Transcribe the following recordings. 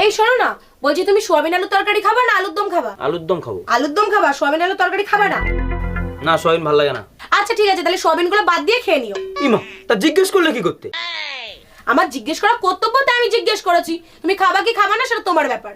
এই শোনো না, বলছি তুমি সোয়াবিন আলুর তরকারি খাবা না আলুর দম খাবা? আলুর দম খাবো। আলুর দম খাবা, সোয়াবিন আলুর তরকারি খাবা না? না, সোয়াবিন ভালো লাগে না। আচ্ছা ঠিক আছে, তাহলে সোয়াবিন গুলো বাদ দিয়ে খেয়ে নিও। ইমা, তা জিজ্ঞেস করলে কি করতে? আমার জিজ্ঞেস করা কর্তব্য, তাই আমি জিজ্ঞেস করেছি। তুমি খাবা কি খাবা না সেটা তোমার ব্যাপার।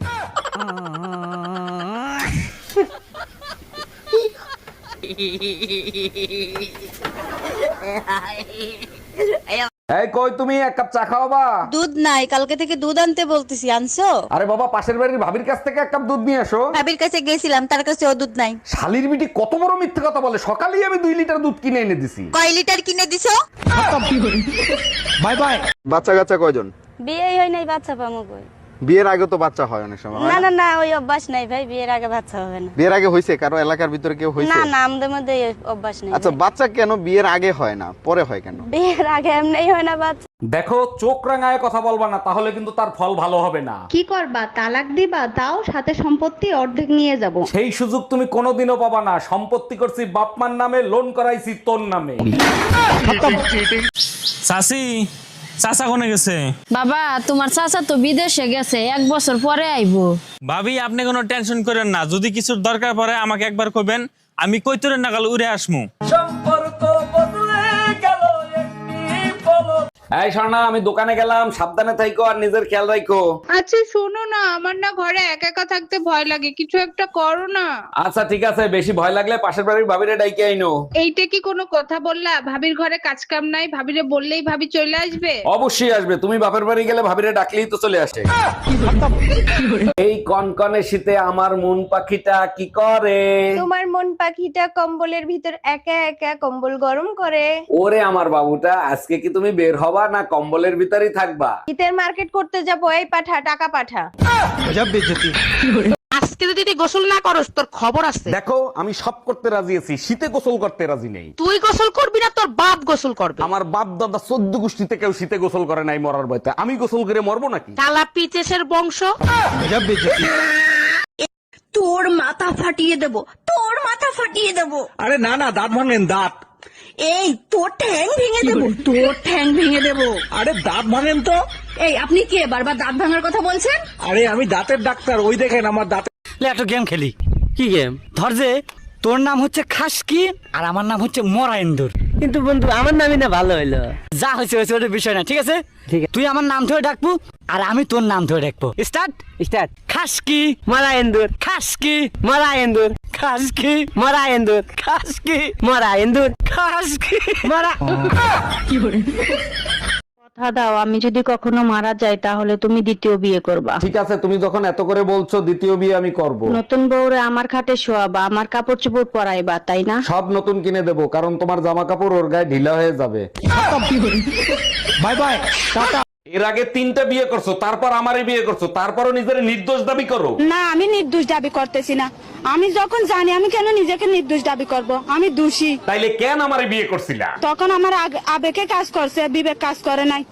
এই কই তুমি, এক কাপ চা খাওয়াবা? দুধ নাই, কালকে থেকে দুধ আনতে বলতেছি, আনছো? আরে বাবা, পাশের বাড়ির ভাবির কাছ থেকে এক কাপ দুধ নিয়ে এসো। ভাবির কাছে গেছিলাম, তার কাছে ও দুধ নাই। শালির বিটি কত বড় মিথ্যে কথা বলে, সকালেই আমি 2 লিটার দুধ কিনে এনে দিছি। কয় লিটার কিনে দিছো? Bye bye. বাচ্চা কাচ্চা কয়জন? বিয়েই হয় নাই, বাচ্চা পামো কই? বিয়ের আগে তো বাচ্চা হয় অনেক সময়, হয় না না? না না, ওই অভ্যাস নাই ভাই, বিয়ের আগে বাচ্চা হবে না। বিয়ের আগে হইছে কারো এলাকার ভিতরে কেউ হইছে? না না, আমাদের মধ্যে এই অভ্যাস নেই। আচ্ছা, বাচ্চা কেন বিয়ের আগে হয় না, পরে হয় কেন? বিয়ের আগে এমনিই হয় না বাচ্চা। দেখো, চোখ রাঙায় কথা বলবা না, তাহলে কিন্তু তার ফল ভালো হবে না। কি করবা, তালাক দিবা? তাও সাথে সম্পত্তি অর্ধেক নিয়ে যাব। সেই সুযোগ তুমি কোনোদিনও পাবা না। সম্পত্তি করছি বাপমার নামে, লোন করাইছি তোর নামে। চাচি, চাচা কোনে গেছে? বাবা, তোমার চাচা তো বিদেশে গেছে, 1 বছর পরে আইবো। ভাবি, আপনি কোনো টেনশন করেন না, যদি কিছুর দরকার পড়ে আমাকে একবার কইবেন, আমি কইতরে নাগাল উড়ে আসমু। এই শোনা, আমি দোকানে গেলাম, সাবধানে থাইকো আর নিজের খেয়াল রাখো। আচ্ছা শোনো না, আমার না ঘরে একা একা থাকতে ভয় লাগে, কিছু একটা করো না। আচ্ছা ঠিক আছে, বেশি ভয় লাগলে পাশের বাড়ির ভাবিরে ডাইকে আইনো। এইটা কি কোনো কথা বললা? ভাবির ঘরে কাজ কাম নাই, ভাবিরে বললেই ভাবি চলে আসবে? অবশ্যই আসবে, তুমি বাপের বাড়ি গেলে ভাবিরে ডাকলেই তো চলে আসে। এই কনকনে শীতে আমার মন পাখিটা কি করে? তোমার মন পাখিটা কম্বলের ভিতর একা একা কম্বল গরম করে। ওরে আমার বাবুটা, আজকে কি তুমি বের হবা না কম্বলের ভিতরেই থাকবা? শীতের মার্কেট করতে যাবো, এই পাঠা, টাকা পাঠা। আজকে যদি তুই গোসল না করস তোর খবর আছে। দেখো, আমি সব করতে রাজি আছি, শীতে গোসল করতে রাজি নেই। তুই গোসল করবি না, তোর বাপ গোসল করবে। আমার বাপ দাদা 14 গোষ্ঠীতে কেউ শীতে গোসল করে নাই মরার ভয়তে, আমি গোসল করে মরবো নাকি? কালা পিচেসের বংশ। তোর মাথা ফাটিয়ে দেব, তোর মাথা ফাটিয়ে দেব। আরে না না, দাঁত ভাঙেন, দাঁত। এই তোর ঠ্যাং ভেঙে দেব, তোর ঠ্যাং ভেঙে দেব। আরে দাঁত ভাঙেন তো। এই আপনি কে বারবার দাঁত ভাঙার কথা বলছেন? আরে আমি দাঁতের ডাক্তার, ওই দেখেন আমার দাঁত। একটা গেম খেলি। কি গেম? ধর যে তোর নাম হচ্ছে খাসকি আর আমার নাম হচ্ছে মরাইন্দুর। কিন্তু বন্ধু, আমার নামই না ভালো হইলো। যা হয়েছে হয়েছে, ওটা বিষয় না, ঠিক আছে? ঠিক আছে। তুই আমার নাম ধরে ডাকবো আর আমি তোর নাম ধরে ডাকবো। স্টার্ট। স্টার্ট। খাসকি মারা এন্দুর, খাসকি মারা এন্দুর, খাসকি মারা এন্দুর, খাসকি মারা এন্দুর, খাসকি মারা। কথা দাও, আমি যদি কখনো মারা যাই তাহলে তুমি দ্বিতীয় বিয়ে করবা। ঠিক আছে, তুমি যখন এত করে বলছো, দ্বিতীয় বিয়ে আমি করব। নতুন বউরে আমার খাটে শোয়াবা, আমার কাপড় চোপড় পরাইবা, তাই না? সব নতুন কিনে দেবো, কারণ তোমার জামা কাপড় ওর গায়ে ঢিলা হয়ে যাবে। Bye bye, tata. এর আগে 3টা বিয়ে করছো, তারপর আমারই বিয়ে করছো, তারপরও নিজের নির্দোষ দাবি করো। না, আমি নির্দোষ দাবি করতেছি না। আমি যখন জানি, আমি কেন নিজেকে নির্দোষ দাবি করব? আমি দোষী। তাইলে কেন আমারই বিয়ে করছিলা? তখন আমার আবেগে কাজ করছে, বিবেক কাজ করে নাই।